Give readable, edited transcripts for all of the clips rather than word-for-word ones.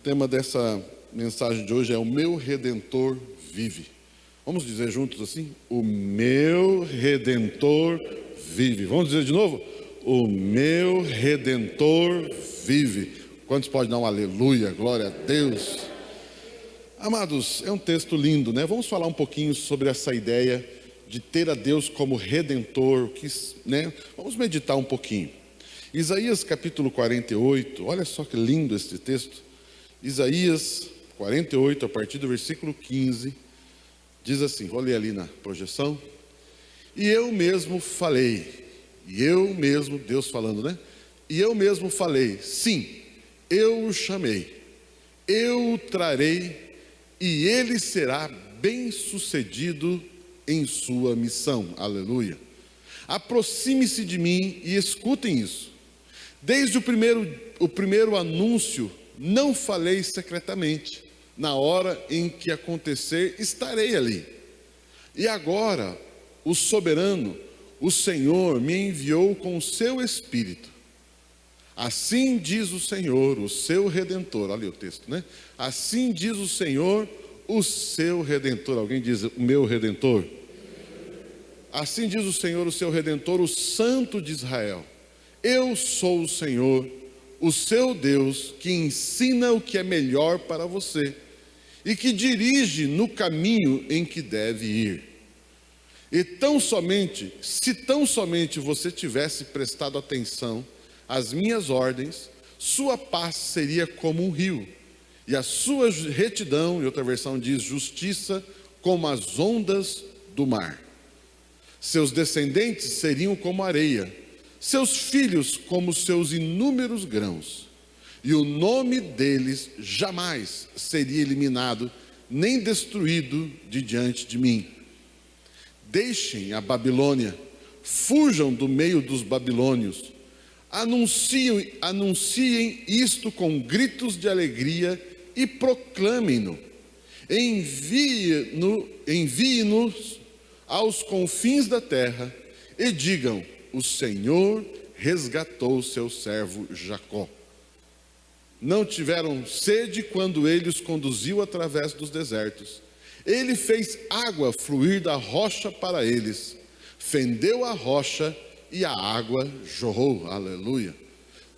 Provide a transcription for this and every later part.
O tema dessa mensagem de hoje é: o meu Redentor vive. Vamos dizer juntos assim? O meu Redentor vive. Vamos dizer de novo? O meu Redentor vive. Quantos podem dar um aleluia, glória a Deus? Amados, é um texto lindo, né? Vamos falar um pouquinho sobre essa ideia de ter a Deus como Redentor, né? Vamos meditar um pouquinho. Isaías capítulo 48, olha só que lindo esse texto. Isaías 48, a partir do versículo 15, diz assim, vou ler ali na projeção. E eu mesmo falei, Deus falando, né? E eu mesmo falei, sim, eu o chamei, eu o trarei, e ele será bem-sucedido em sua missão. Aleluia. Aproxime-se de mim e escutem isso. Desde o primeiro anúncio, não falei secretamente. Na hora em que acontecer, estarei ali. E agora, o soberano, o Senhor, me enviou com o seu Espírito. Assim diz o Senhor, o seu Redentor. Olha o texto, né? Assim diz o Senhor, o seu Redentor. Alguém diz, o meu Redentor? Assim diz o Senhor, o seu Redentor, o Santo de Israel. Eu sou o Senhor, o seu Deus, que ensina o que é melhor para você e que dirige no caminho em que deve ir. E se tão somente você tivesse prestado atenção às minhas ordens, sua paz seria como um rio, e a sua retidão, e outra versão diz justiça, como as ondas do mar. Seus descendentes seriam como areia, seus filhos como seus inúmeros grãos, e o nome deles jamais seria eliminado, nem destruído de diante de mim. Deixem a Babilônia, fujam do meio dos babilônios, anunciem isto com gritos de alegria e proclamem-no. Envie-nos aos confins da terra e digam: o Senhor resgatou seu servo Jacó. Não tiveram sede quando ele os conduziu através dos desertos. Ele fez água fluir da rocha para eles. Fendeu a rocha e a água jorrou. Aleluia.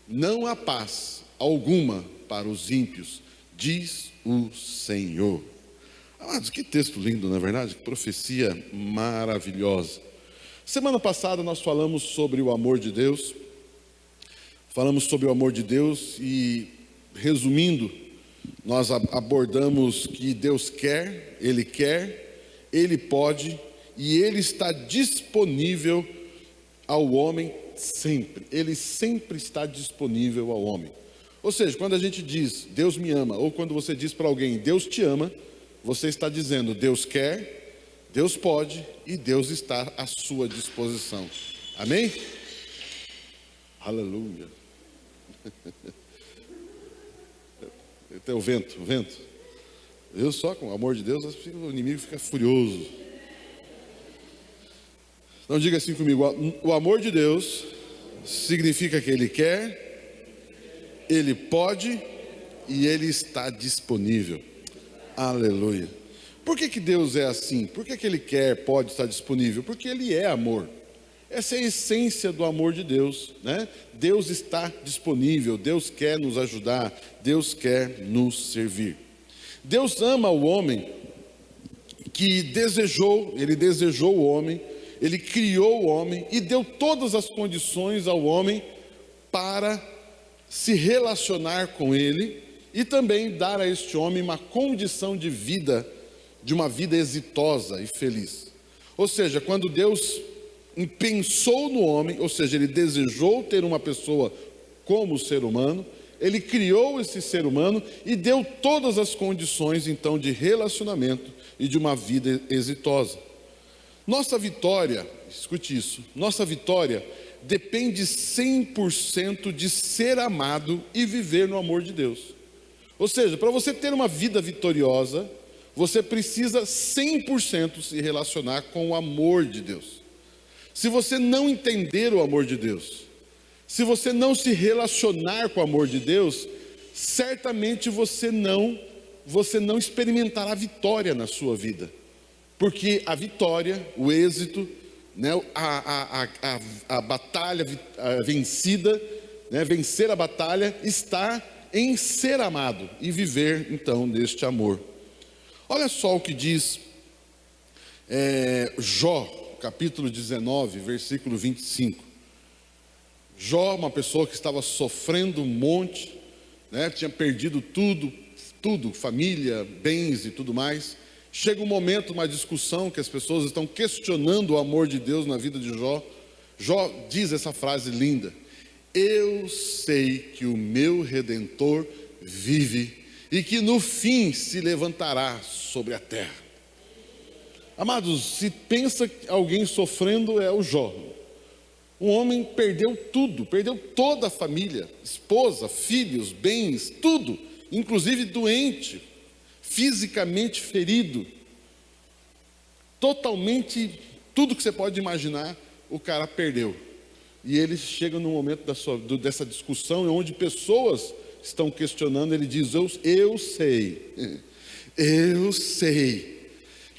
Não há paz alguma para os ímpios, diz o Senhor. Amados, que texto lindo, não é verdade? Que profecia maravilhosa. Semana passada nós falamos sobre o amor de Deus. Falamos sobre o amor de Deus e, resumindo, nós abordamos que Deus quer, Ele pode e Ele está disponível ao homem sempre. Ele sempre está disponível ao homem. Ou seja, quando a gente diz Deus me ama, ou quando você diz para alguém Deus te ama, você está dizendo Deus quer, Deus pode e Deus está à sua disposição. Amém? Aleluia. Tem o vento. Viu só, com o amor de Deus, o inimigo fica furioso. Então diga assim comigo: o amor de Deus significa que Ele quer, Ele pode e Ele está disponível. Aleluia. Por que Deus é assim? Por que Ele quer, pode estar disponível? Porque Ele é amor. Essa é a essência do amor de Deus, né? Deus está disponível, Deus quer nos ajudar, Deus quer nos servir. Deus ama o homem Ele desejou o homem, Ele criou o homem e deu todas as condições ao homem para se relacionar com Ele e também dar a este homem uma condição de vida, de uma vida exitosa e feliz. Ou seja, quando Deus pensou no homem, ou seja, Ele desejou ter uma pessoa como ser humano, Ele criou esse ser humano e deu todas as condições então de relacionamento e de uma vida exitosa. Nossa vitória, escute isso, nossa vitória depende 100% de ser amado e viver no amor de Deus. Ou seja, para você ter uma vida vitoriosa, você precisa 100% se relacionar com o amor de Deus. Se você não entender o amor de Deus, se você não se relacionar com o amor de Deus, certamente você não experimentará vitória na sua vida. Porque a vitória, o êxito, né, a batalha vencida, né, vencer a batalha, está em ser amado e viver então neste amor. Olha só o que diz Jó, capítulo 19, versículo 25. Jó, uma pessoa que estava sofrendo um monte, né, tinha perdido tudo, família, bens e tudo mais. Chega um momento, uma discussão, que as pessoas estão questionando o amor de Deus na vida de Jó. Jó diz essa frase linda: eu sei que o meu Redentor vive e que no fim se levantará sobre a terra. Amados, se pensa que alguém sofrendo, é o Jó. Um homem perdeu tudo, perdeu toda a família, esposa, filhos, bens, tudo, inclusive doente, fisicamente ferido, totalmente, tudo que você pode imaginar, o cara perdeu. E ele chega no momento dessa discussão, onde pessoas estão questionando, ele diz: eu sei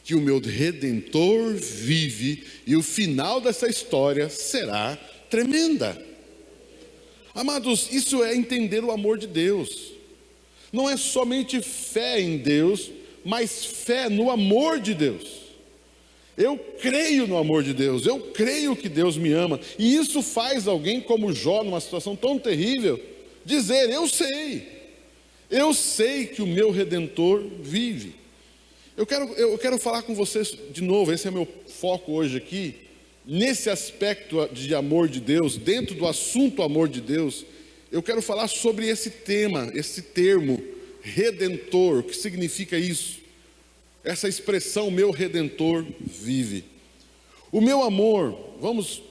que o meu Redentor vive, e o final dessa história será tremenda. Amados, isso é entender o amor de Deus. Não é somente fé em Deus, mas fé no amor de Deus. Eu creio no amor de Deus, eu creio que Deus me ama, e isso faz alguém como Jó, numa situação tão terrível, dizer: eu sei que o meu Redentor vive. Eu quero falar com vocês de novo, esse é meu foco hoje aqui, nesse aspecto de amor de Deus, dentro do assunto amor de Deus. Eu quero falar sobre esse tema, esse termo, Redentor. O que significa isso? Essa expressão, meu Redentor vive. O meu amor, vamos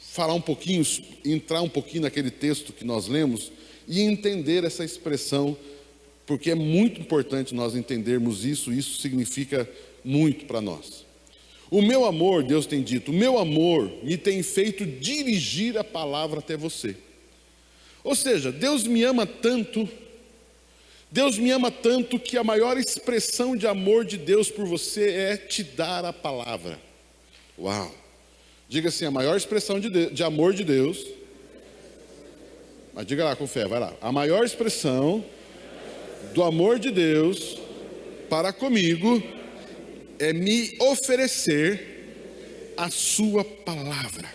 falar um pouquinho, entrar um pouquinho naquele texto que nós lemos e entender essa expressão, porque é muito importante nós entendermos isso significa muito para nós. O meu amor, Deus tem dito, o meu amor me tem feito dirigir a palavra até você. Ou seja, Deus me ama tanto que a maior expressão de amor de Deus por você é te dar a palavra. Uau! Diga assim: a maior expressão de amor de Deus, mas diga lá com fé, vai lá. A maior expressão do amor de Deus para comigo é me oferecer a sua palavra.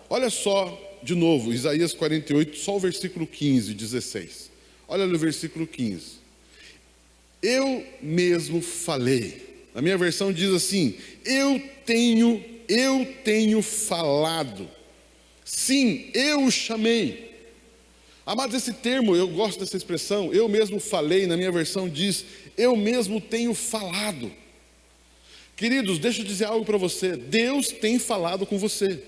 Olha só, de novo, Isaías 48, só o versículo 15 e 16. Olha no versículo 15. Eu mesmo falei. Na minha versão diz assim: eu tenho falado. Sim, eu o chamei. Amados, esse termo, eu gosto dessa expressão, eu mesmo falei, na minha versão diz, eu mesmo tenho falado. Queridos, deixa eu dizer algo para você, Deus tem falado com você.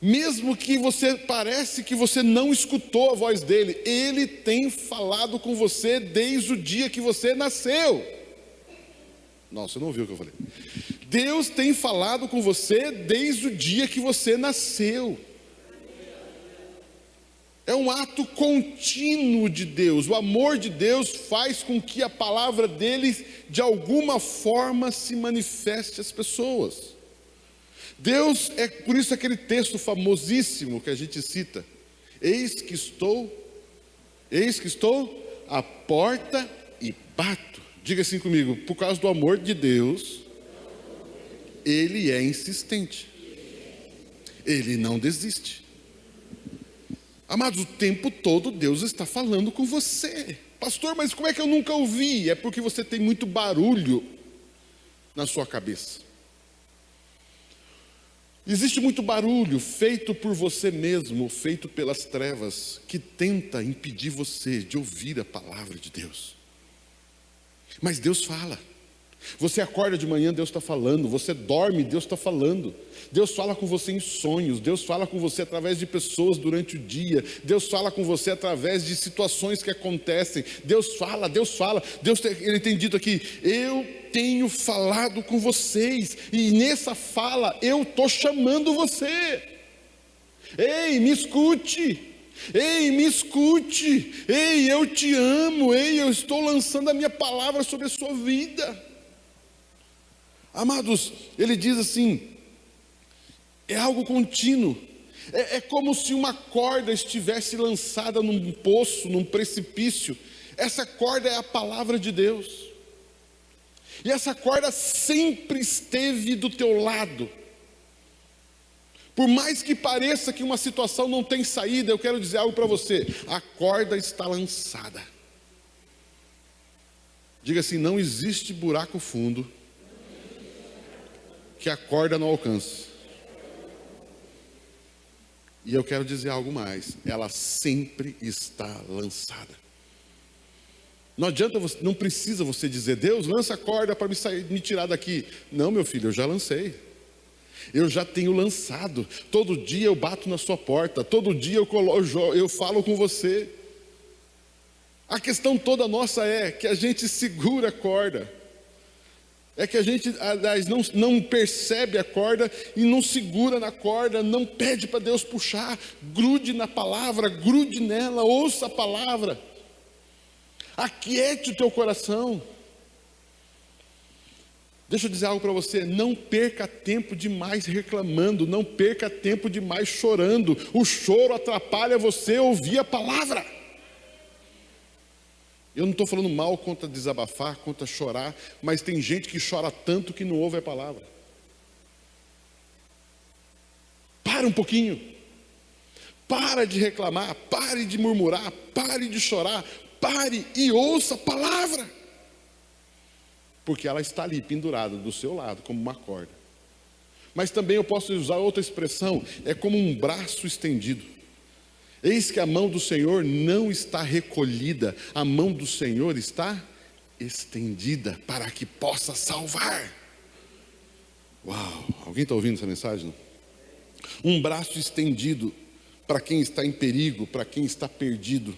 Mesmo que você parece que você não escutou a voz dele, ele tem falado com você desde o dia que você nasceu. Nossa, você não ouviu o que eu falei. Deus tem falado com você desde o dia que você nasceu. É um ato contínuo de Deus. O amor de Deus faz com que a palavra dele, de alguma forma, se manifeste às pessoas. Deus, é por isso aquele texto famosíssimo que a gente cita: eis que estou à porta e bato. Diga assim comigo: por causa do amor de Deus, ele é insistente, ele não desiste. Amados, o tempo todo Deus está falando com você. Pastor, mas como é que eu nunca ouvi? É porque você tem muito barulho na sua cabeça. Existe muito barulho feito por você mesmo, feito pelas trevas, que tenta impedir você de ouvir a palavra de Deus. Mas Deus fala. Você acorda de manhã, Deus está falando. Você dorme, Deus está falando. Deus fala com você em sonhos. Deus fala com você através de pessoas durante o dia. Deus fala com você através de situações que acontecem. Deus fala. Ele tem dito aqui: eu tenho falado com vocês, e nessa fala eu estou chamando você. Ei, me escute. Ei, me escute. Ei, eu te amo. Ei, eu estou lançando a minha palavra sobre a sua vida. Amados, ele diz assim, é algo contínuo. É como se uma corda estivesse lançada num poço, num precipício. Essa corda é a palavra de Deus. E essa corda sempre esteve do teu lado. Por mais que pareça que uma situação não tem saída, eu quero dizer algo para você. A corda está lançada. Diga assim, não existe buraco fundo que a corda não alcance. E eu quero dizer algo mais. Ela sempre está lançada. Não adianta, não precisa você dizer, Deus, lança a corda para me tirar daqui. Não, meu filho, eu já lancei. Eu já tenho lançado. Todo dia eu bato na sua porta. Todo dia eu falo com você. A questão toda nossa é que a gente segura a corda. É que a gente, aliás, não percebe a corda e não segura na corda, não pede para Deus puxar. Grude na palavra, grude nela, ouça a palavra. Aquiete o teu coração. Deixa eu dizer algo para você, não perca tempo demais reclamando, não perca tempo demais chorando. O choro atrapalha você ouvir a palavra. Eu não estou falando mal contra desabafar, contra chorar, mas tem gente que chora tanto que não ouve a palavra. Para um pouquinho. Para de reclamar, pare de murmurar, pare de chorar, pare e ouça a palavra. Porque ela está ali pendurada do seu lado, como uma corda. Mas também eu posso usar outra expressão, é como um braço estendido. Eis que a mão do Senhor não está recolhida, a mão do Senhor está estendida para que possa salvar. Uau, alguém está ouvindo essa mensagem? Não? Um braço estendido para quem está em perigo, para quem está perdido.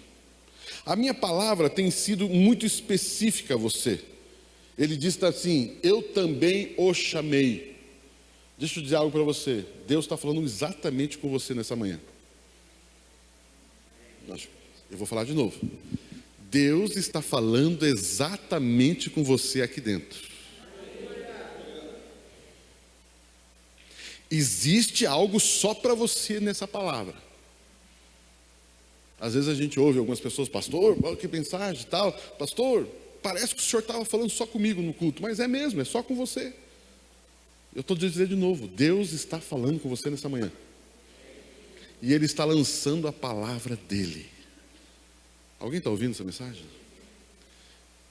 A minha palavra tem sido muito específica a você. Ele diz assim, eu também o chamei. Deixa eu dizer algo para você, Deus está falando exatamente com você nessa manhã. Eu vou falar de novo. Deus está falando exatamente com você aqui dentro. Existe algo só para você nessa palavra. Às vezes a gente ouve algumas pessoas, pastor, que mensagem e tal. Pastor, parece que o senhor estava falando só comigo no culto. Mas é mesmo, é só com você. Eu estou dizendo de novo, Deus está falando com você nessa manhã. E Ele está lançando a palavra dEle. Alguém está ouvindo essa mensagem?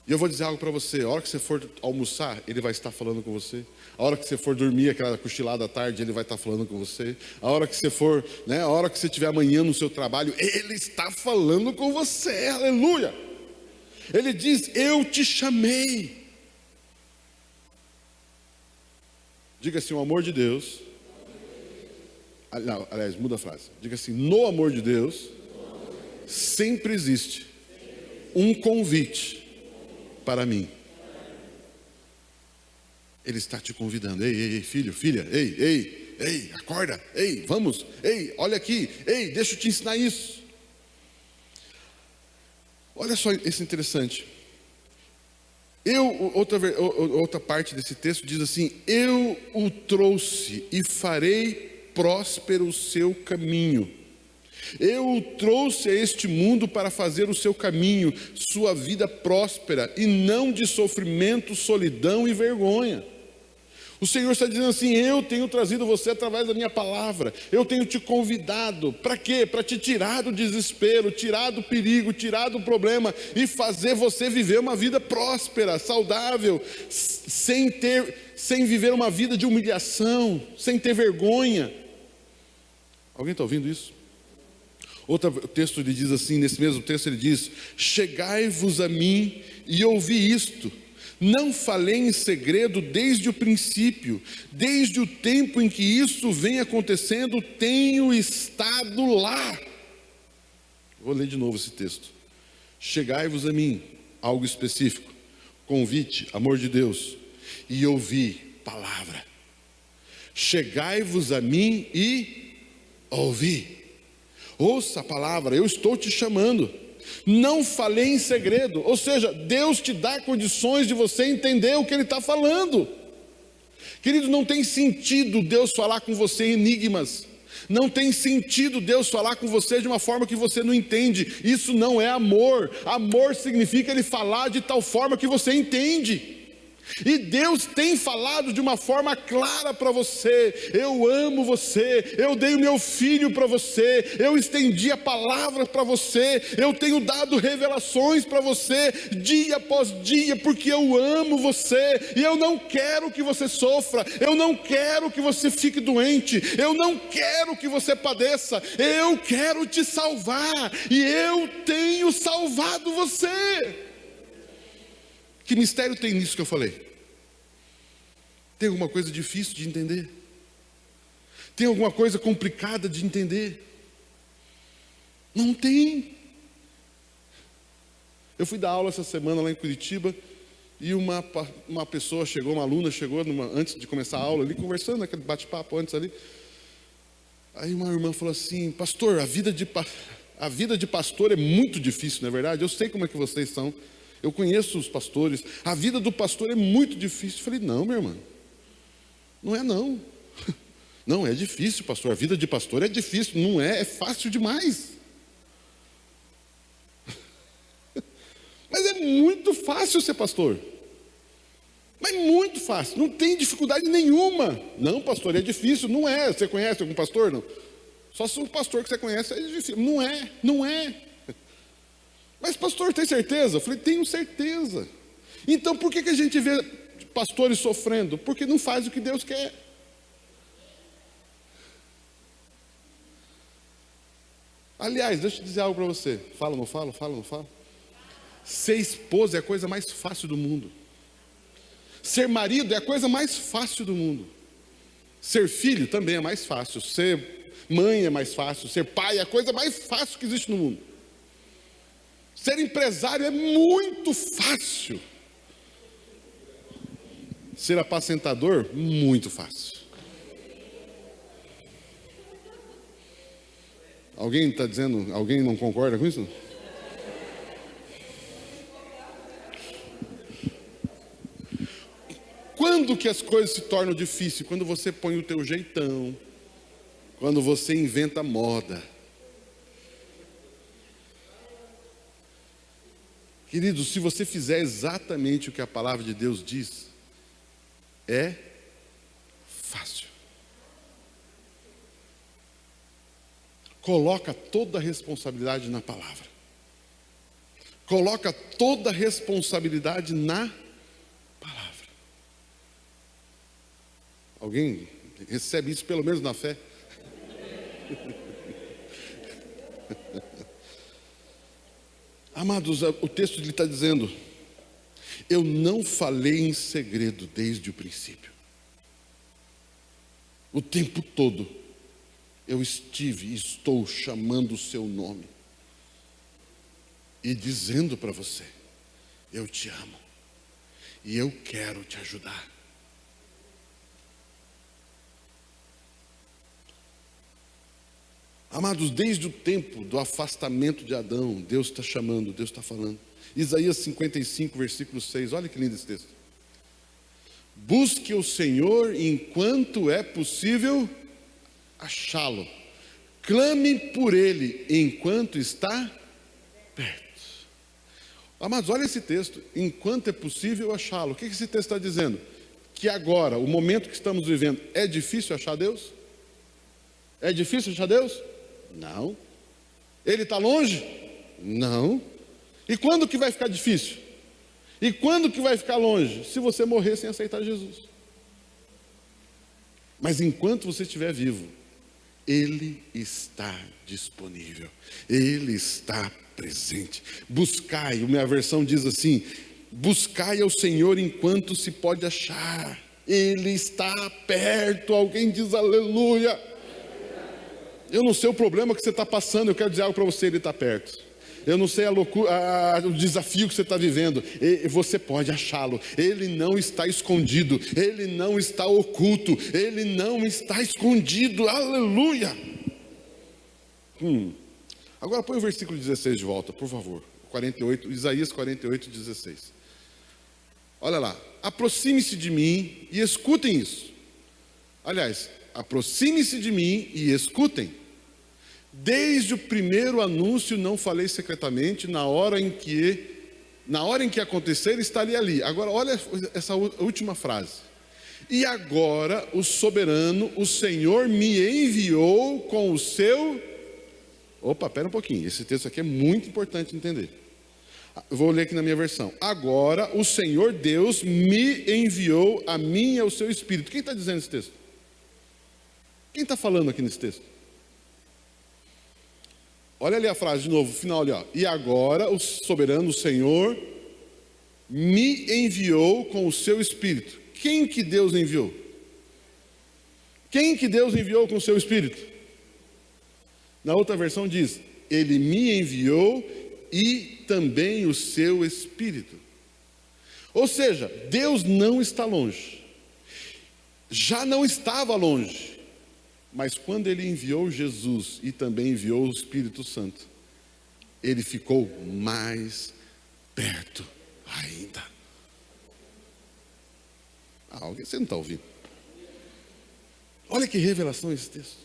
E eu vou dizer algo para você, a hora que você for almoçar, Ele vai estar falando com você. A hora que você for dormir, aquela cochilada à tarde, Ele vai estar falando com você. A hora que você for, a hora que você estiver amanhã no seu trabalho, Ele está falando com você, aleluia. Ele diz, eu te chamei. Diga assim, o amor de Deus. Não, aliás, muda a frase. Diga assim, no amor de Deus, sempre existe um convite para mim. Ele está te convidando. Ei, filho, filha, ei, acorda, ei, vamos, ei, olha aqui, ei, deixa eu te ensinar isso. Olha só esse interessante. Outra parte desse texto diz assim, eu o trouxe e farei próspero o seu caminho. Eu o trouxe a este mundo para fazer o seu caminho, sua vida próspera, e não de sofrimento, solidão e vergonha. O Senhor está dizendo assim, eu tenho trazido você através da minha palavra, eu tenho te convidado, para quê? Para te tirar do desespero, tirar do perigo, tirar do problema, e fazer você viver uma vida próspera, saudável, sem viver uma vida de humilhação, sem ter vergonha. Alguém está ouvindo isso? Outro texto ele diz assim, nesse mesmo texto ele diz, chegai-vos a mim e ouvi isto, não falei em segredo desde o princípio, desde o tempo em que isso vem acontecendo, tenho estado lá. Vou ler de novo esse texto. Chegai-vos a mim, algo específico, convite, amor de Deus, e ouvi palavra. Chegai-vos a mim e ouvi. Ouça a palavra, eu estou te chamando. Não falei em segredo, ou seja, Deus te dá condições de você entender o que Ele está falando. Querido, não tem sentido Deus falar com você em enigmas. Não tem sentido Deus falar com você de uma forma que você não entende. Isso não é amor. Amor significa Ele falar de tal forma que você entende. E Deus tem falado de uma forma clara para você: eu amo você, eu dei o meu filho para você, eu estendi a palavra para você, eu tenho dado revelações para você, dia após dia, porque eu amo você, e eu não quero que você sofra, eu não quero que você fique doente, eu não quero que você padeça, eu quero te salvar, e eu tenho salvado você. Que mistério tem nisso que eu falei? Tem alguma coisa difícil de entender? Tem alguma coisa complicada de entender? Não tem. Eu fui dar aula essa semana lá em Curitiba, e uma pessoa chegou, uma aluna chegou antes de começar a aula ali, conversando, aquele bate-papo antes ali. Aí uma irmã falou assim: pastor, a vida de pastor é muito difícil, não é verdade? Eu sei como é que vocês são. Eu conheço os pastores, a vida do pastor é muito difícil. Eu falei: não, minha irmã, não é não. Não, é difícil, pastor, a vida de pastor é difícil, não é, é fácil demais. Mas é muito fácil ser pastor. Mas muito fácil, não tem dificuldade nenhuma. Não, pastor, é difícil, não é. Você conhece algum pastor? Não. Só se o pastor que você conhece é difícil. Não é. Mas pastor, tem certeza? Eu falei: tenho certeza. Então por que a gente vê pastores sofrendo? Porque não faz o que Deus quer. Aliás, deixa eu dizer algo para você. Fala, não fala? Fala, não fala? Ser esposa é a coisa mais fácil do mundo. Ser marido é a coisa mais fácil do mundo. Ser filho também é mais fácil. Ser mãe é mais fácil. Ser pai é a coisa mais fácil que existe no mundo. Ser empresário é muito fácil. Ser apacentador, muito fácil. Alguém está dizendo, alguém não concorda com isso? Quando que as coisas se tornam difíceis? Quando você põe o teu jeitão, quando você inventa moda. Queridos, se você fizer exatamente o que a palavra de Deus diz, é fácil. Coloca toda a responsabilidade na palavra. Coloca toda a responsabilidade na palavra. Alguém recebe isso pelo menos na fé? Amados, o texto lhe está dizendo: eu não falei em segredo desde o princípio. O tempo todo eu estive e estou chamando o seu nome e dizendo para você: eu te amo e eu quero te ajudar. Amados, desde o tempo do afastamento de Adão, Deus está chamando, Deus está falando. Isaías 55, versículo 6, olha que lindo esse texto. Busque o Senhor enquanto é possível achá-lo. Clame por Ele enquanto está perto. Amados, olha esse texto. Enquanto é possível achá-lo. O que esse texto está dizendo? Que agora, o momento que estamos vivendo, é difícil achar Deus? É difícil achar Deus? Não. Ele está longe? Não. E quando que vai ficar difícil? E quando que vai ficar longe? Se você morrer sem aceitar Jesus. Mas enquanto você estiver vivo, Ele está disponível. Ele está presente. Buscai, a minha versão diz assim: buscai ao Senhor enquanto se pode achar. Ele está perto. Alguém diz aleluia. Eu não sei o problema que você está passando, eu quero dizer algo para você: Ele está perto. Eu não sei o desafio que você está vivendo, você pode achá-lo. Ele não está escondido, Ele não está oculto, Ele não está escondido, aleluia. Agora põe o versículo 16 de volta, por favor. 48, Isaías 48, 16. Olha lá. Aproxime-se de mim e escutem isso. Aliás, aproxime-se de mim e escutem. Desde o primeiro anúncio não falei secretamente, na hora em que acontecer, estaria ali. Agora, olha essa última frase. E agora o soberano, o Senhor me enviou com o seu... Opa, pera um pouquinho, esse texto aqui é muito importante entender. Eu vou ler aqui na minha versão. Agora o Senhor Deus me enviou a mim e ao seu Espírito. Quem está dizendo esse texto? Quem está falando aqui nesse texto? Olha ali a frase de novo, o final ali, ó. E agora o soberano, o Senhor, me enviou com o seu Espírito. Quem que Deus enviou? Quem que Deus enviou com o seu Espírito? Na outra versão diz, Ele me enviou e também o seu Espírito. Ou seja, Deus não está longe. Já não estava longe. Mas quando Ele enviou Jesus e também enviou o Espírito Santo, Ele ficou mais perto ainda. Alguém, você não está ouvindo? Olha que revelação esse texto.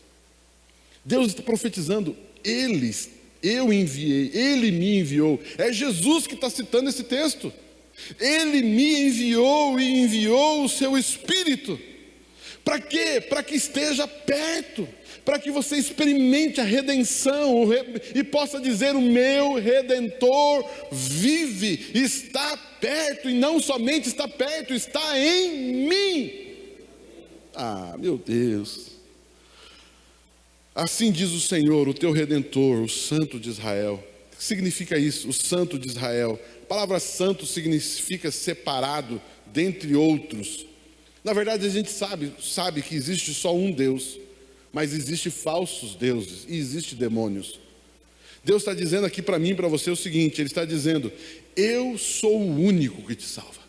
Deus está profetizando, eu enviei, Ele me enviou. É Jesus que está citando esse texto. Ele me enviou e enviou o seu Espírito. Para quê? Para que esteja perto, para que você experimente a redenção e possa dizer, o meu Redentor vive, está perto, e não somente está perto, está em mim. Ah, meu Deus. Assim diz o Senhor, o teu Redentor, o Santo de Israel. O que significa isso? O Santo de Israel. A palavra santo significa separado dentre outros. Na verdade, a gente sabe que existe só um Deus, mas existe falsos deuses e existe demônios. Deus está dizendo aqui para mim e para você o seguinte, Ele está dizendo, eu sou o único que te salva.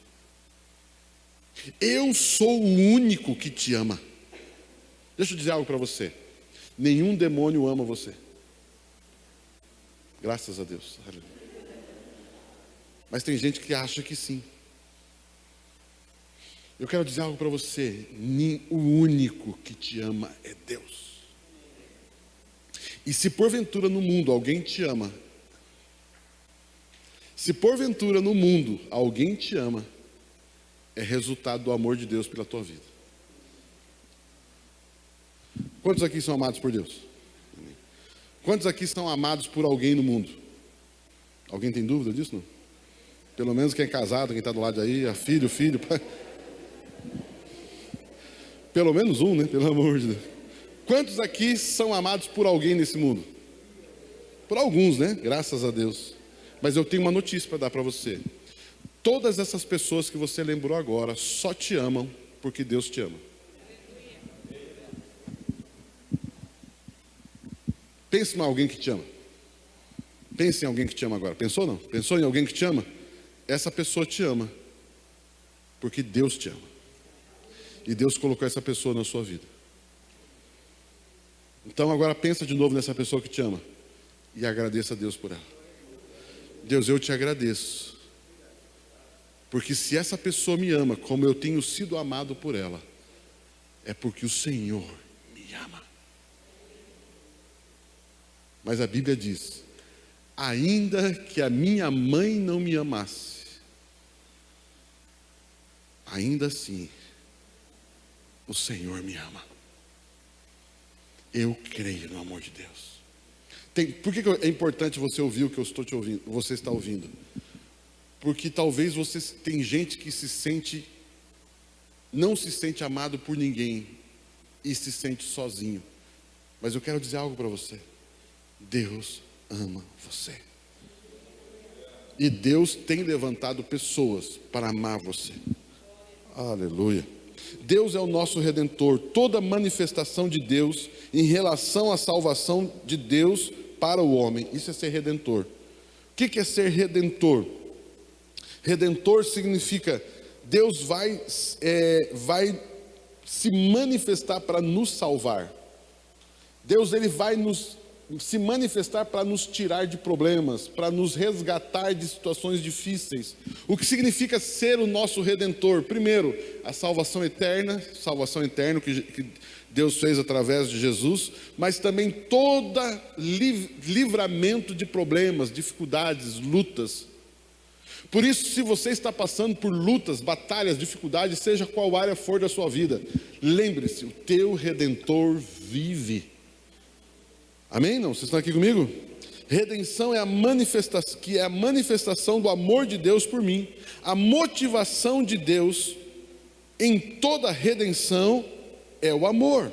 Eu sou o único que te ama. Deixa eu dizer algo para você. Nenhum demônio ama você. Graças a Deus. Mas tem gente que acha que sim. Eu quero dizer algo para você. O único que te ama é Deus. E se porventura no mundo alguém te ama, se porventura no mundo alguém te ama, é resultado do amor de Deus pela tua vida. Quantos aqui são amados por Deus? Quantos aqui são amados por alguém no mundo? Alguém tem dúvida disso? Não? Pelo menos quem é casado, quem está do lado aí, filho, pai. Pelo menos um, né? Pelo amor de Deus. Quantos aqui são amados por alguém nesse mundo? Por alguns, né? Graças a Deus. Mas eu tenho uma notícia para dar para você. Todas essas pessoas que você lembrou agora só te amam porque Deus te ama. Pense em alguém que te ama. Pense em alguém que te ama agora. Pensou não? Pensou em alguém que te ama? Essa pessoa te ama porque Deus te ama. E Deus colocou essa pessoa na sua vida. Então agora pensa de novo nessa pessoa que te ama. E agradeça a Deus por ela. Deus, eu te agradeço. Porque se essa pessoa me ama como eu tenho sido amado por ela, é porque o Senhor me ama. Mas a Bíblia diz, ainda que a minha mãe não me amasse, ainda assim, o Senhor me ama. Eu creio no amor de Deus. Por que é importante você ouvir o que eu estou te ouvindo, você está ouvindo? Porque talvez você tem gente que não se sente amado por ninguém e se sente sozinho. Mas eu quero dizer algo para você. Deus ama você. E Deus tem levantado pessoas para amar você. Aleluia. Deus é o nosso Redentor. Toda manifestação de Deus em relação à salvação de Deus para o homem. Isso é ser Redentor. O que é ser Redentor? Redentor significa Deus vai se manifestar para nos salvar. Deus ele vai nos se manifestar para nos tirar de problemas, para nos resgatar de situações difíceis. O que significa ser o nosso Redentor? Primeiro, a salvação eterna que Deus fez através de Jesus, mas também todo livramento de problemas, dificuldades, lutas. Por isso, se você está passando por lutas, batalhas, dificuldades, seja qual área for da sua vida, lembre-se, o teu Redentor vive. Amém? Não? Vocês estão aqui comigo? Redenção é a manifestação do amor de Deus por mim. A motivação de Deus em toda redenção é o amor.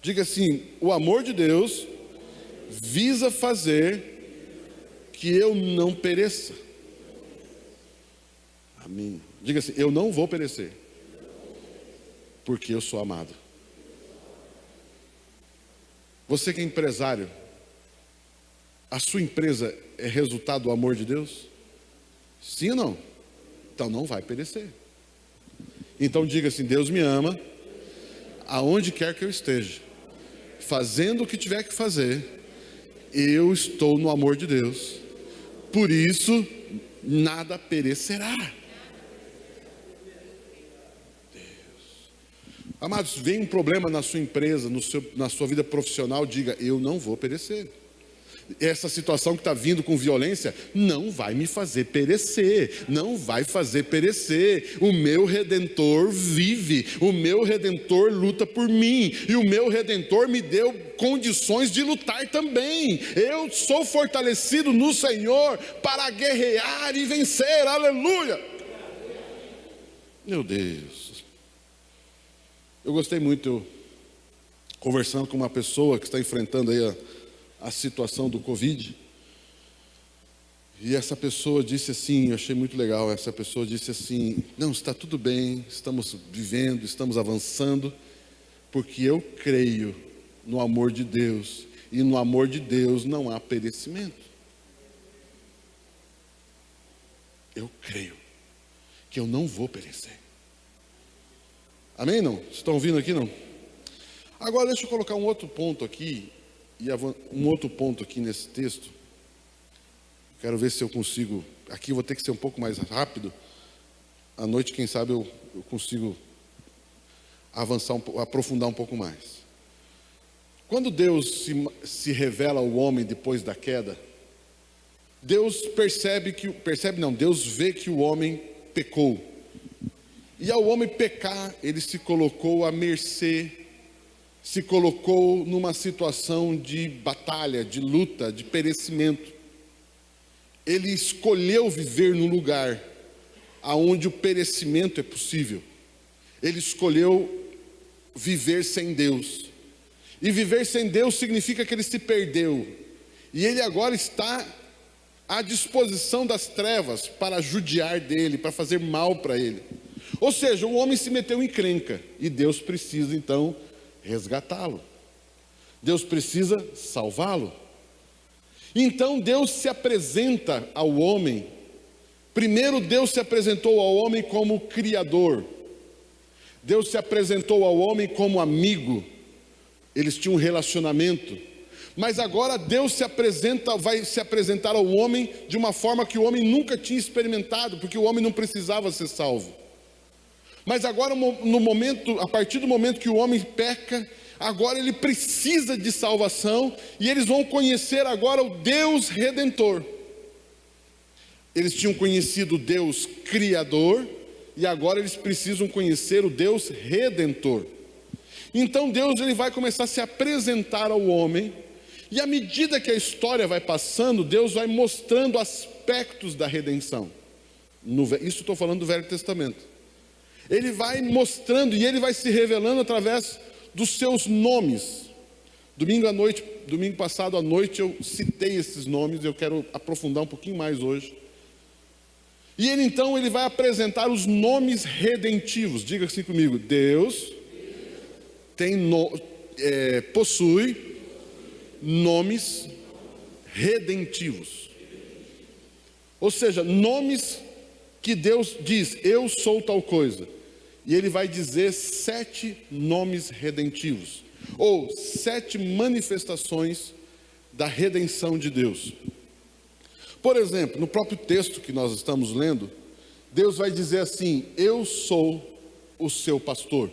Diga assim: o amor de Deus visa fazer que eu não pereça. Amém. Diga assim: eu não vou perecer, porque eu sou amado. Você que é empresário, a sua empresa é resultado do amor de Deus? Sim ou não? Então não vai perecer. Então diga assim: Deus me ama, aonde quer que eu esteja, fazendo o que tiver que fazer, eu estou no amor de Deus, por isso nada perecerá. Amados, vem um problema na sua empresa, na sua vida profissional, diga: eu não vou perecer. Essa situação que está vindo com violência não vai me fazer perecer, não vai fazer perecer. O meu Redentor vive, o meu Redentor luta por mim, e o meu Redentor me deu condições de lutar também. Eu sou fortalecido no Senhor para guerrear e vencer, aleluia. Meu Deus, eu gostei muito, conversando com uma pessoa que está enfrentando aí a situação do Covid, e essa pessoa disse assim, eu achei muito legal, essa pessoa disse assim: não, está tudo bem, estamos vivendo, estamos avançando, porque eu creio no amor de Deus, e no amor de Deus não há perecimento. Eu creio que eu não vou perecer. Amém? Não? Vocês estão ouvindo aqui? Não? Agora deixa eu colocar um outro ponto aqui, nesse texto. Quero ver se eu consigo. Aqui eu vou ter que ser um pouco mais rápido. À noite, quem sabe, eu consigo avançar, aprofundar um pouco mais. Quando Deus se revela ao homem depois da queda, Deus Deus vê que o homem pecou. E ao homem pecar, ele se colocou à mercê, se colocou numa situação de batalha, de luta, de perecimento. Ele escolheu viver num lugar aonde o perecimento é possível. Ele escolheu viver sem Deus. E viver sem Deus significa que ele se perdeu. E ele agora está à disposição das trevas para judiar dele, para fazer mal para ele. Ou seja, o homem se meteu em encrenca e Deus precisa então resgatá-lo. Deus precisa salvá-lo. Então Deus se apresenta ao homem. Primeiro Deus se apresentou ao homem como Criador. Deus se apresentou ao homem como amigo. Eles tinham um relacionamento. Mas agora Deus vai se apresentar ao homem de uma forma que o homem nunca tinha experimentado, porque o homem não precisava ser salvo. Mas agora, a partir do momento que o homem peca, agora ele precisa de salvação, e eles vão conhecer agora o Deus Redentor. Eles tinham conhecido o Deus Criador, e agora eles precisam conhecer o Deus Redentor. Então Deus ele vai começar a se apresentar ao homem, e à medida que a história vai passando, Deus vai mostrando aspectos da redenção. Isso estou falando do Velho Testamento. Ele vai mostrando e ele vai se revelando através dos seus nomes. Domingo passado à noite eu citei esses nomes, eu quero aprofundar um pouquinho mais hoje. E ele vai apresentar os nomes redentivos. Diga assim comigo: Deus possui nomes redentivos. Ou seja, nomes que Deus diz: eu sou tal coisa. E ele vai dizer 7 nomes redentivos, ou 7 manifestações da redenção de Deus. Por exemplo, no próprio texto que nós estamos lendo, Deus vai dizer assim: eu sou o seu pastor.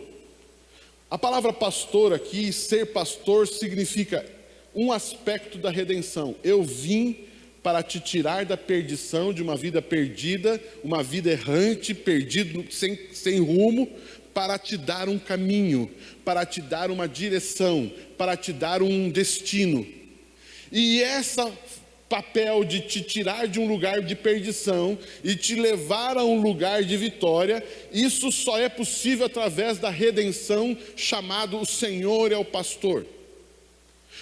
A palavra pastor aqui, ser pastor, significa um aspecto da redenção. Eu vim para te tirar da perdição, de uma vida perdida, uma vida errante, perdido, sem rumo, para te dar um caminho, para te dar uma direção, para te dar um destino. E esse papel de te tirar de um lugar de perdição e te levar a um lugar de vitória, isso só é possível através da redenção, chamado o Senhor é o pastor.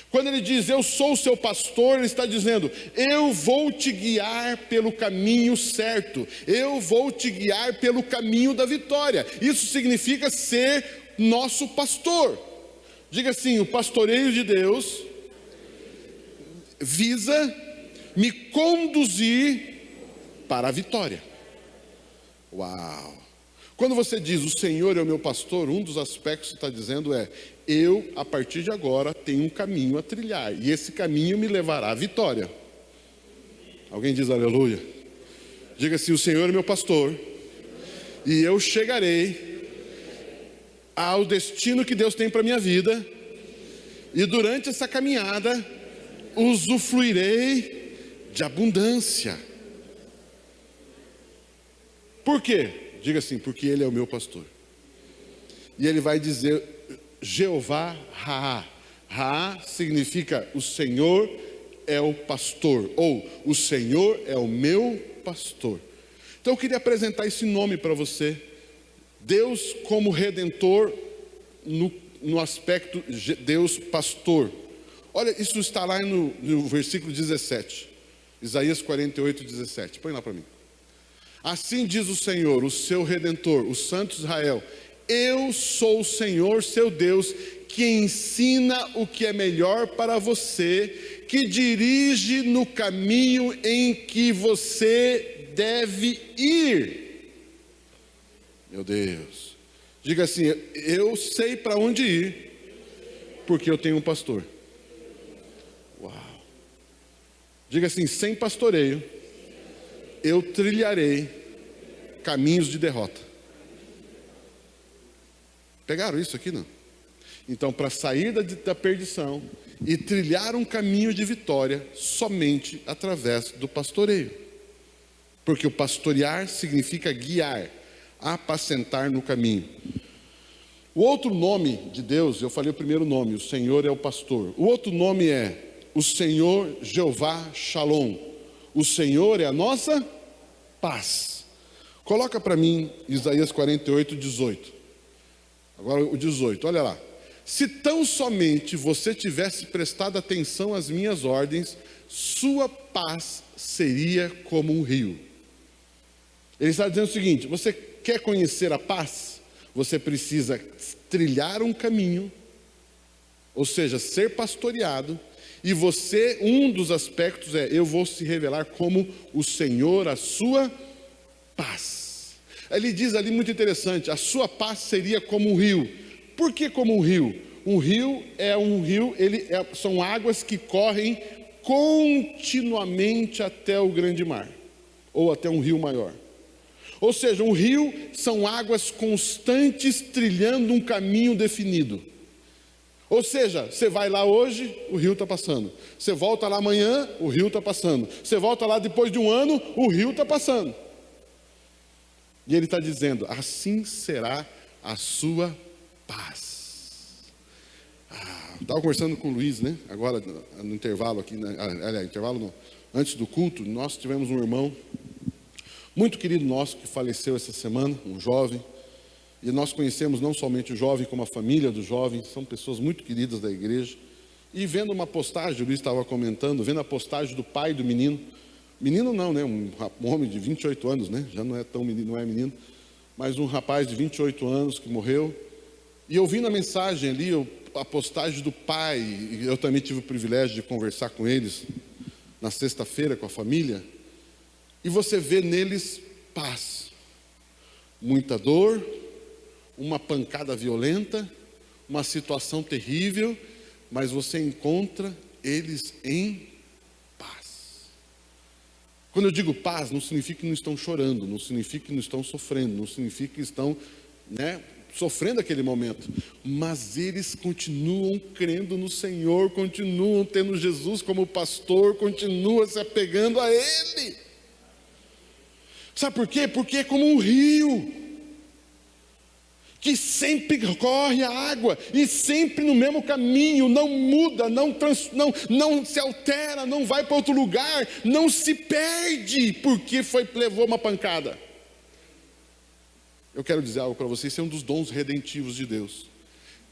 Quando ele diz, eu sou o seu pastor, ele está dizendo, eu vou te guiar pelo caminho certo, eu vou te guiar pelo caminho da vitória. Isso significa ser nosso pastor. Diga assim, o pastoreio de Deus visa me conduzir para a vitória. Uau! Quando você diz, o Senhor é o meu pastor, um dos aspectos que está dizendo é, eu, a partir de agora, tenho um caminho a trilhar, e esse caminho me levará à vitória. Alguém diz aleluia? Diga assim, o Senhor é meu pastor, e eu chegarei ao destino que Deus tem para a minha vida, e durante essa caminhada, usufruirei de abundância. Por quê? Diga assim, porque Ele é o meu pastor. E Ele vai dizer, Jeová Raá. Raá significa o Senhor é o pastor, ou o Senhor é o meu pastor. Então eu queria apresentar esse nome para você. Deus como Redentor no aspecto Deus pastor. Olha, isso está lá no versículo 17. Isaías 48, 17. Põe lá para mim. Assim diz o Senhor, o seu Redentor, o Santo Israel, eu sou o Senhor, seu Deus, que ensina o que é melhor para você, que dirige no caminho em que você deve ir. Meu Deus. Diga assim, eu sei para onde ir, porque eu tenho um pastor. Uau. Diga assim, sem pastoreio, eu trilharei caminhos de derrota. Pegaram isso aqui, não? Então, para sair da perdição e trilhar um caminho de vitória, somente através do pastoreio. Porque o pastorear significa guiar, apacentar no caminho. O outro nome de Deus, eu falei o primeiro nome, o Senhor é o pastor. O outro nome é o Senhor Jeová Shalom. O Senhor é a nossa paz. Coloca para mim Isaías 48, 18. Agora o 18, olha lá. Se tão somente você tivesse prestado atenção às minhas ordens, sua paz seria como um rio. Ele está dizendo o seguinte, você quer conhecer a paz? Você precisa trilhar um caminho, ou seja, ser pastoreado. E você, um dos aspectos é, eu vou se revelar como o Senhor, a sua paz. Ele diz ali muito interessante, a sua paz seria como um rio. Por que como um rio? Um rio, são águas que correm continuamente até o grande mar, ou até um rio maior. Ou seja, um rio são águas constantes trilhando um caminho definido. Ou seja, você vai lá hoje, o rio está passando. Você volta lá amanhã, o rio está passando. Você volta lá depois de um ano, o rio está passando. E ele está dizendo, assim será a sua paz. Estava conversando com o Luiz, né? Agora no intervalo aqui, intervalo não. Antes do culto, nós tivemos um irmão muito querido nosso que faleceu essa semana, um jovem. E nós conhecemos não somente o jovem, como a família do jovem, são pessoas muito queridas da igreja. E vendo uma postagem, o Luiz estava comentando, vendo a postagem do pai do menino. Menino não, né? Um homem de 28 anos, né? Já não é tão menino, não é menino. Mas um rapaz de 28 anos que morreu. E eu vi na mensagem ali a postagem do pai. E eu também tive o privilégio de conversar com eles na sexta-feira com a família. E você vê neles paz. Muita dor, uma pancada violenta, uma situação terrível, mas você encontra eles em paz. Quando eu digo paz, não significa que não estão chorando, não significa que não estão sofrendo, não significa que estão, sofrendo aquele momento, mas eles continuam crendo no Senhor, continuam tendo Jesus como pastor, continuam se apegando a Ele. Sabe por quê? Porque é como um rio, que sempre corre a água, e sempre no mesmo caminho, não muda, não se altera, não vai para outro lugar, não se perde, porque levou uma pancada. Eu quero dizer algo para vocês, esse é um dos dons redentivos de Deus.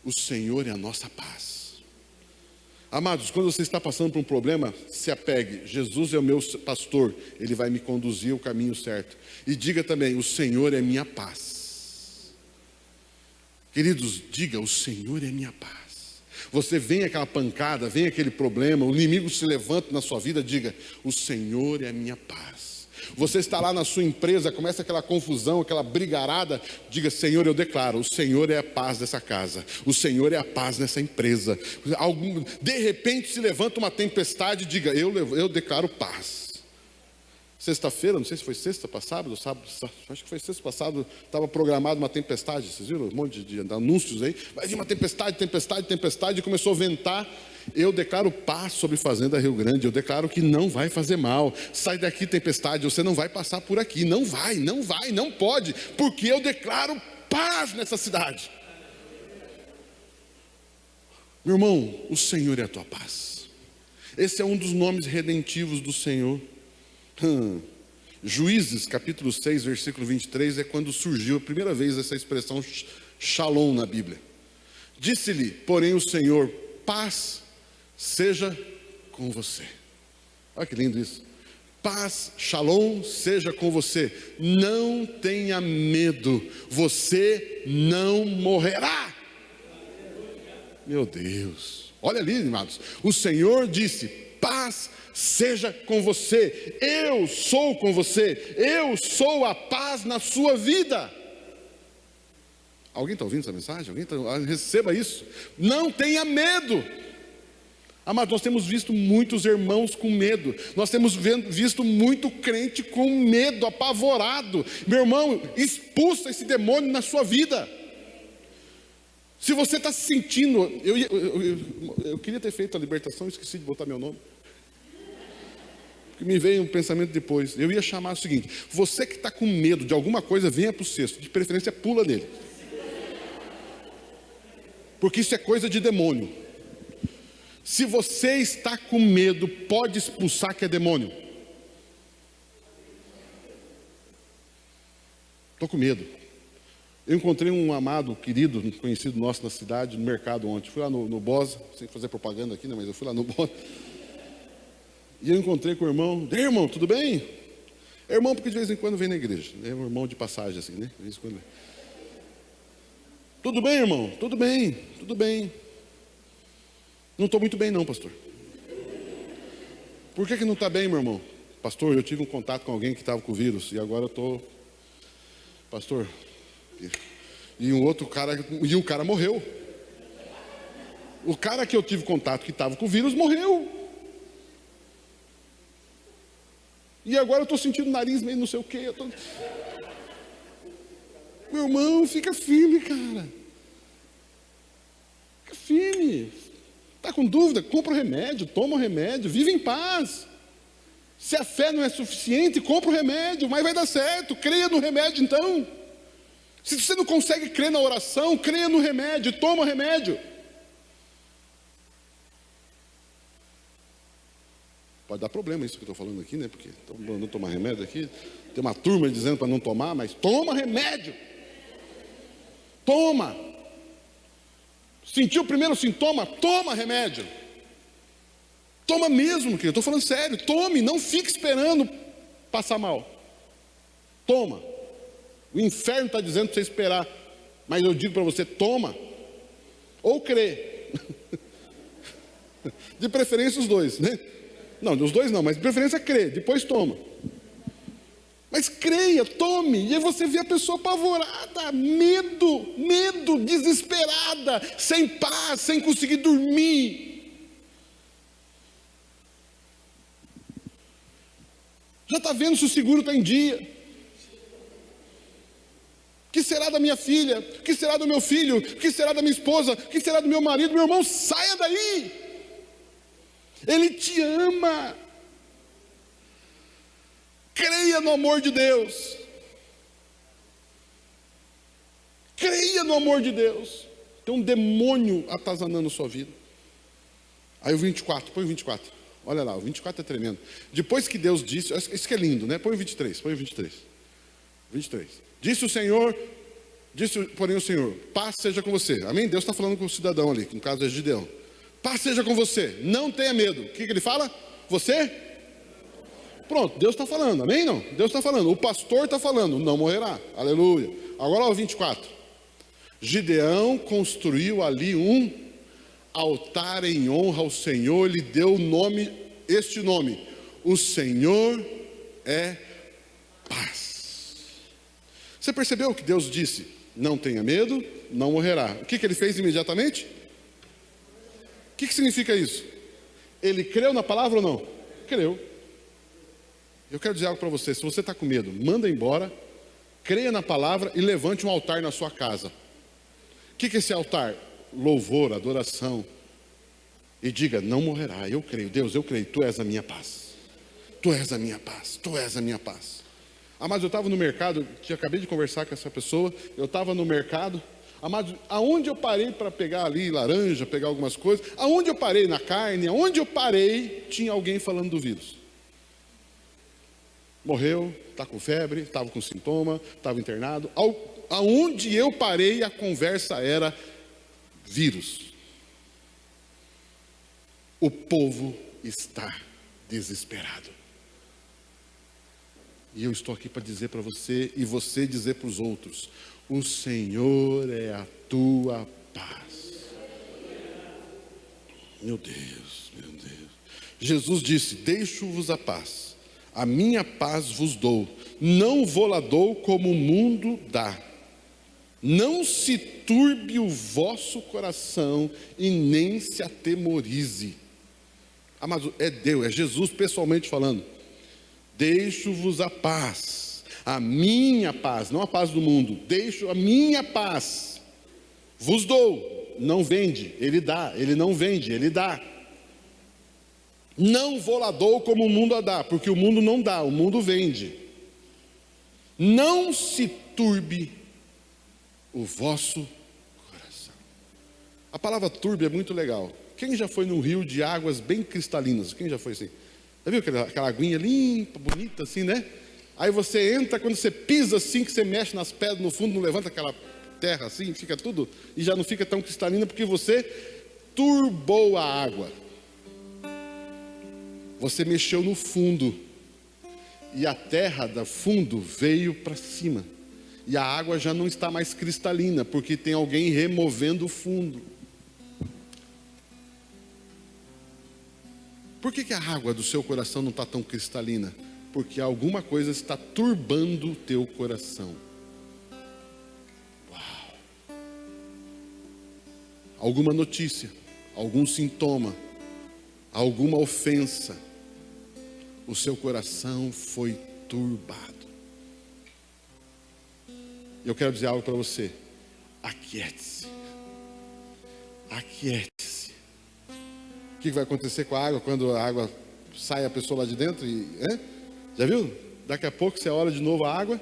O Senhor é a nossa paz. Amados, quando você está passando por um problema, se apegue, Jesus é o meu pastor, Ele vai me conduzir ao caminho certo. E diga também, o Senhor é minha paz. Queridos, diga, o Senhor é minha paz. Você vem aquela pancada, vem aquele problema, o inimigo se levanta na sua vida, diga, o Senhor é minha paz. Você está lá na sua empresa, começa aquela confusão, aquela brigarada, diga, Senhor, eu declaro, o Senhor é a paz dessa casa, o Senhor é a paz nessa empresa. De repente se levanta uma tempestade, diga, eu declaro paz. Sexta-feira, não sei se foi sexta passada, sábado, acho que foi sexta passada, estava programada uma tempestade, vocês viram um monte de anúncios aí, vai vir uma tempestade, e começou a ventar. Eu declaro paz sobre Fazenda Rio Grande, eu declaro que não vai fazer mal. Sai daqui, tempestade, você não vai passar por aqui, não pode, porque eu declaro paz nessa cidade. Meu irmão, o Senhor é a tua paz. Esse é um dos nomes redentivos do Senhor. Juízes, capítulo 6, versículo 23, é quando surgiu a primeira vez essa expressão shalom na Bíblia. Disse-lhe, porém, o Senhor, paz seja com você. Olha que lindo isso. Paz, shalom, seja com você. Não tenha medo, você não morrerá. Meu Deus, olha ali, amados. O Senhor disse, paz seja com você. Eu sou com você. Eu sou a paz na sua vida. Alguém está ouvindo essa mensagem? Receba isso. Não tenha medo. Amados, nós temos visto muitos irmãos com medo. Nós temos visto muito crente com medo, apavorado. Meu irmão, expulsa esse demônio na sua vida. Se você está se sentindo... Eu queria ter feito a libertação, esqueci de botar meu nome. Porque me veio um pensamento depois. Eu ia chamar o seguinte, você que está com medo de alguma coisa, venha para o cesto. De preferência, pula nele. Porque isso é coisa de demônio. Se você está com medo, pode expulsar que é demônio. Estou com medo. Eu encontrei um amado, querido, um conhecido nosso na cidade, no mercado ontem. Fui lá no Bosa, sem fazer propaganda aqui, né, mas eu fui lá no Bosa. E eu encontrei com o irmão. Ei, irmão, tudo bem? É irmão porque de vez em quando vem na igreja. É um irmão de passagem assim, né? De vez em quando. Tudo bem, irmão? Tudo bem, tudo bem. Não estou muito bem não, pastor. Por que não está bem, meu irmão? Pastor, eu tive um contato com alguém que estava com o vírus, e agora eu estou... Pastor, e um outro cara, e o cara morreu. O cara que eu tive contato que estava com o vírus morreu. E agora eu estou sentindo o nariz meio não sei o quê. Meu irmão, fica firme, cara. Fica firme. Está com dúvida? Compra o remédio, toma o remédio, vive em paz. Se a fé não é suficiente, compra o remédio, mas vai dar certo, creia no remédio então. Se você não consegue crer na oração, creia no remédio, toma o remédio. Pode dar problema isso que eu estou falando aqui, né? Porque estão mandando tomar remédio aqui. Tem uma turma dizendo para não tomar, mas toma remédio. Toma. Sentiu o primeiro sintoma? Toma remédio. Toma mesmo, querido. Estou falando sério. Tome, não fique esperando passar mal. Toma. O inferno está dizendo para você esperar. Mas eu digo para você, toma. Ou crê. De preferência os dois, né? Não, dos dois não, mas de preferência crê. Depois toma. Mas creia, tome, e aí você vê a pessoa apavorada, medo, desesperada, sem paz, sem conseguir dormir. Já está vendo se o seguro está em dia. O que será da minha filha? O que será do meu filho? O que será da minha esposa? O que será do meu marido? Meu irmão, saia daí. Ele te ama. Creia no amor de Deus. Creia no amor de Deus. Tem um demônio atazanando sua vida. Aí o 24, põe o 24. Olha lá, o 24 é tremendo. Depois que Deus disse, isso que é lindo, né? Põe o 23, põe o 23. 23. Disse o Senhor, disse porém o Senhor, paz seja com você. Amém? Deus está falando com o cidadão ali, que no caso é Gideão. Paz seja com você, não tenha medo. O que ele fala? Você? Pronto, Deus está falando, amém? Não? Deus está falando, o pastor está falando, não morrerá. Aleluia. Agora o 24. Gideão construiu ali um altar em honra ao Senhor, lhe deu este nome: o Senhor é paz. Você percebeu que Deus disse: não tenha medo, não morrerá. O que ele fez imediatamente? O que significa isso? Ele creu na palavra ou não? Creu. Eu quero dizer algo para você: se você está com medo, manda embora, creia na palavra e levante um altar na sua casa. O que é esse altar? Louvor, adoração. E diga: não morrerá, eu creio. Deus, eu creio, tu és a minha paz. Tu és a minha paz, tu és a minha paz. Mas eu estava no mercado, acabei de conversar com essa pessoa. Eu estava no mercado, amados, aonde eu parei para pegar ali laranja, pegar algumas coisas, aonde eu parei na carne, aonde eu parei, tinha alguém falando do vírus. Morreu, está com febre, estava com sintoma, estava internado. Aonde eu parei, a conversa era vírus. O povo está desesperado. E eu estou aqui para dizer para você, e você dizer para os outros: o Senhor é a tua paz. Meu Deus, meu Deus. Jesus disse: deixo-vos a paz, a minha paz vos dou, não vou-la dou como o mundo dá. Não se turbe o vosso coração e nem se atemorize. Mas é Deus, é Jesus pessoalmente falando: deixo-vos a paz, a minha paz, não a paz do mundo, deixo a minha paz, vos dou. Não vende, ele dá. Ele não vende, ele dá. Não vou lá dou como o mundo a dá, porque o mundo não dá, o mundo vende. Não se turbe o vosso coração. A palavra turbe é muito legal. Quem já foi num rio de águas bem cristalinas? Quem já foi assim? Já viu aquela aguinha limpa, bonita assim, né? Aí você entra, quando você pisa assim, que você mexe nas pedras no fundo, não levanta aquela terra assim, fica tudo, e já não fica tão cristalina, porque você turbou a água. Você mexeu no fundo, e a terra do fundo veio para cima. E a água já não está mais cristalina, porque tem alguém removendo o fundo. Por que a água do seu coração não está tão cristalina? Porque alguma coisa está turbando o teu coração. Uau! Alguma notícia, algum sintoma, alguma ofensa, o seu coração foi turbado. Eu quero dizer algo para você: aquiete-se. Aquiete-se. O que vai acontecer com a água quando a água sai a pessoa lá de dentro? Já viu? Daqui a pouco você olha de novo a água,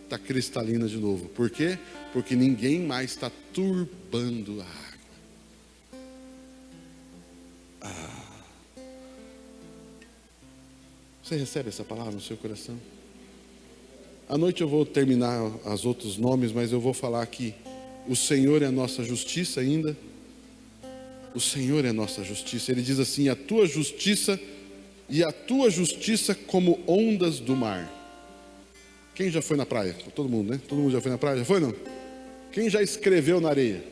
está cristalina de novo. Por quê? Porque ninguém mais está turbando a água. Você recebe essa palavra no seu coração? À noite eu vou terminar os outros nomes, mas eu vou falar aqui: o Senhor é a nossa justiça ainda. O Senhor é a nossa justiça. Ele diz assim: a tua justiça como ondas do mar. Quem já foi na praia? Todo mundo, né? Todo mundo já foi na praia? Já foi, não? Quem já escreveu na areia?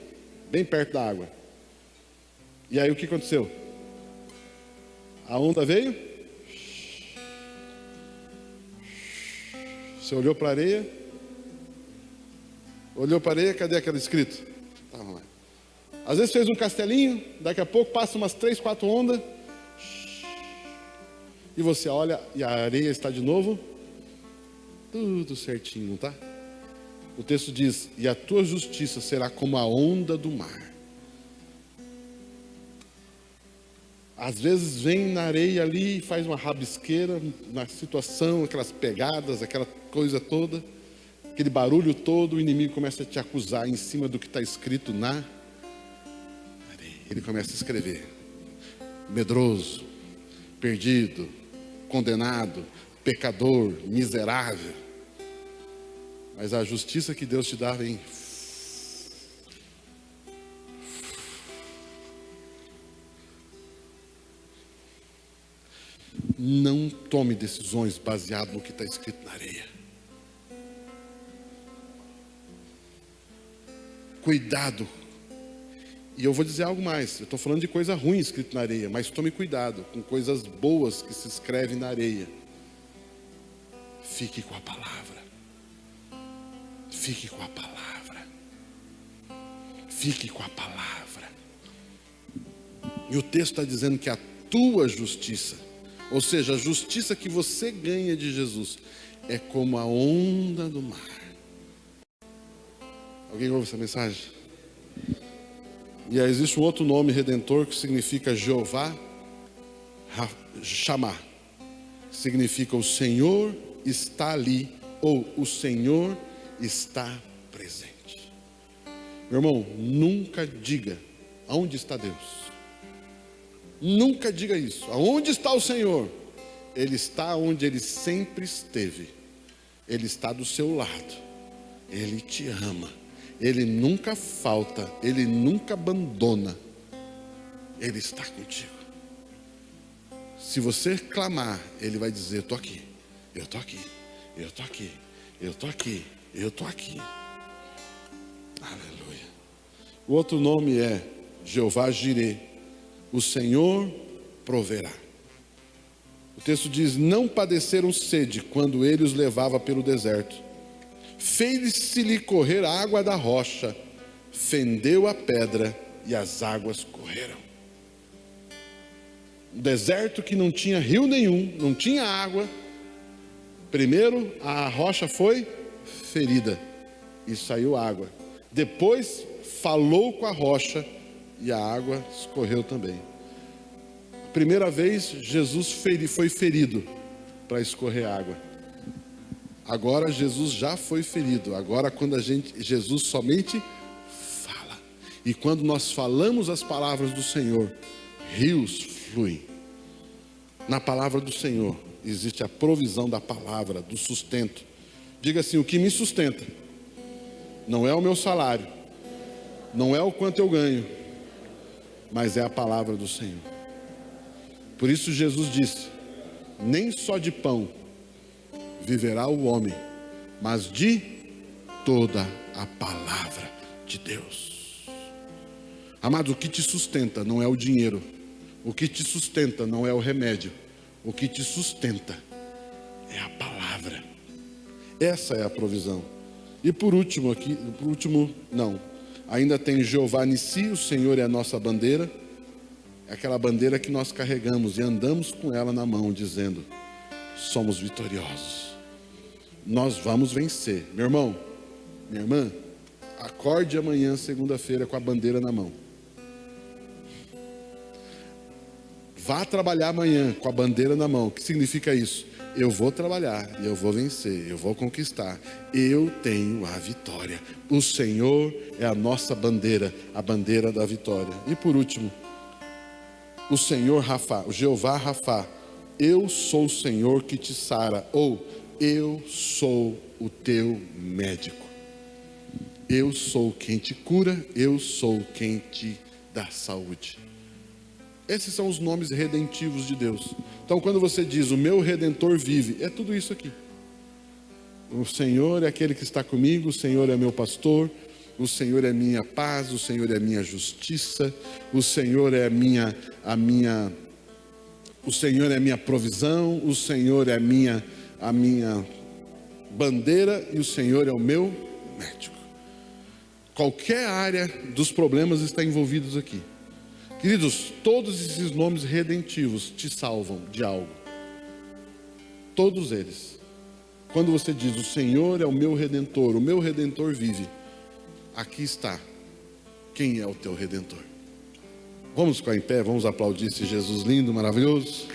Bem perto da água. E aí o que aconteceu? A onda veio. Você olhou para a areia? Olhou para a areia, cadê aquele escrito? Tá, vamos lá. Às vezes fez um castelinho, daqui a pouco passa umas 3, 4 ondas. e você olha e a areia está de novo tudo certinho, não está? O texto diz: e a tua justiça será como a onda do mar. Às vezes vem na areia ali e faz uma rabisqueira na situação, aquelas pegadas, aquela coisa toda, aquele barulho todo, o inimigo começa a te acusar em cima do que está escrito na areia. Ele começa a escrever: medroso, perdido, condenado, pecador, miserável. Mas a justiça que Deus te dá vem. Não tome decisões baseadas no que está escrito na areia. Cuidado. E eu vou dizer algo mais. Eu estou falando de coisa ruim escrito na areia, mas tome cuidado com coisas boas que se escrevem na areia. Fique com a palavra. Fique com a palavra. Fique com a palavra. E o texto está dizendo que a tua justiça, ou seja, a justiça que você ganha de Jesus, é como a onda do mar. Alguém ouve essa mensagem? E aí existe um outro nome redentor que significa Jeová Shammah. Significa o Senhor está ali, ou o Senhor está presente. Meu irmão, nunca diga aonde está Deus. Nunca diga isso. Aonde está o Senhor? Ele está onde Ele sempre esteve. Ele está do seu lado. Ele te ama. Ele nunca falta. Ele nunca abandona. Ele está contigo. Se você clamar, Ele vai dizer: eu estou aqui, eu estou aqui, eu estou aqui, eu estou aqui, eu estou aqui. Aleluia. O outro nome é Jeová Jireh. O Senhor proverá. O texto diz: não padeceram sede quando Ele os levava pelo deserto. Fez-se-lhe correr a água da rocha, fendeu a pedra e as águas correram. Um deserto que não tinha rio nenhum, não tinha água. Primeiro a rocha foi ferida e saiu água. Depois falou com a rocha e a água escorreu também. Primeira vez Jesus foi ferido para escorrer água. Agora Jesus já foi ferido. Agora Jesus somente fala. E quando nós falamos as palavras do Senhor, rios fluem. Na palavra do Senhor existe a provisão da palavra, do sustento. Diga assim: o que me sustenta não é o meu salário, não é o quanto eu ganho, mas é a palavra do Senhor. Por isso Jesus disse: nem só de pão viverá o homem, mas de toda a palavra de Deus. Amado, o que te sustenta não é o dinheiro, o que te sustenta não é o remédio, o que te sustenta é a palavra. Essa é a provisão. E por último ainda tem Jeová Nissi, o Senhor é a nossa bandeira. É aquela bandeira que nós carregamos e andamos com ela na mão, dizendo: somos vitoriosos. Nós vamos vencer. Meu irmão, minha irmã, acorde amanhã, segunda-feira, com a bandeira na mão. Vá trabalhar amanhã com a bandeira na mão. O que significa isso? Eu vou trabalhar, eu vou vencer, eu vou conquistar. Eu tenho a vitória. O Senhor é a nossa bandeira, a bandeira da vitória. E por último, o Senhor Rafá, o Jeová Rafá, eu sou o Senhor que te sara, ou eu sou o teu médico. Eu sou quem te cura, eu sou quem te dá saúde. Esses são os nomes redentivos de Deus. Então quando você diz: o meu Redentor vive, é tudo isso aqui. O Senhor é aquele que está comigo, o Senhor é meu pastor, o Senhor é minha paz, o Senhor é minha justiça, o Senhor é o Senhor é minha provisão, o Senhor é a minha bandeira e o Senhor é o meu médico. Qualquer área dos problemas está envolvidos aqui. Queridos, todos esses nomes redentivos te salvam de algo. todos eles. Quando você diz, o Senhor é o meu Redentor vive. Aqui está. Quem é o teu Redentor? Vamos ficar em pé, vamos aplaudir esse Jesus lindo, maravilhoso.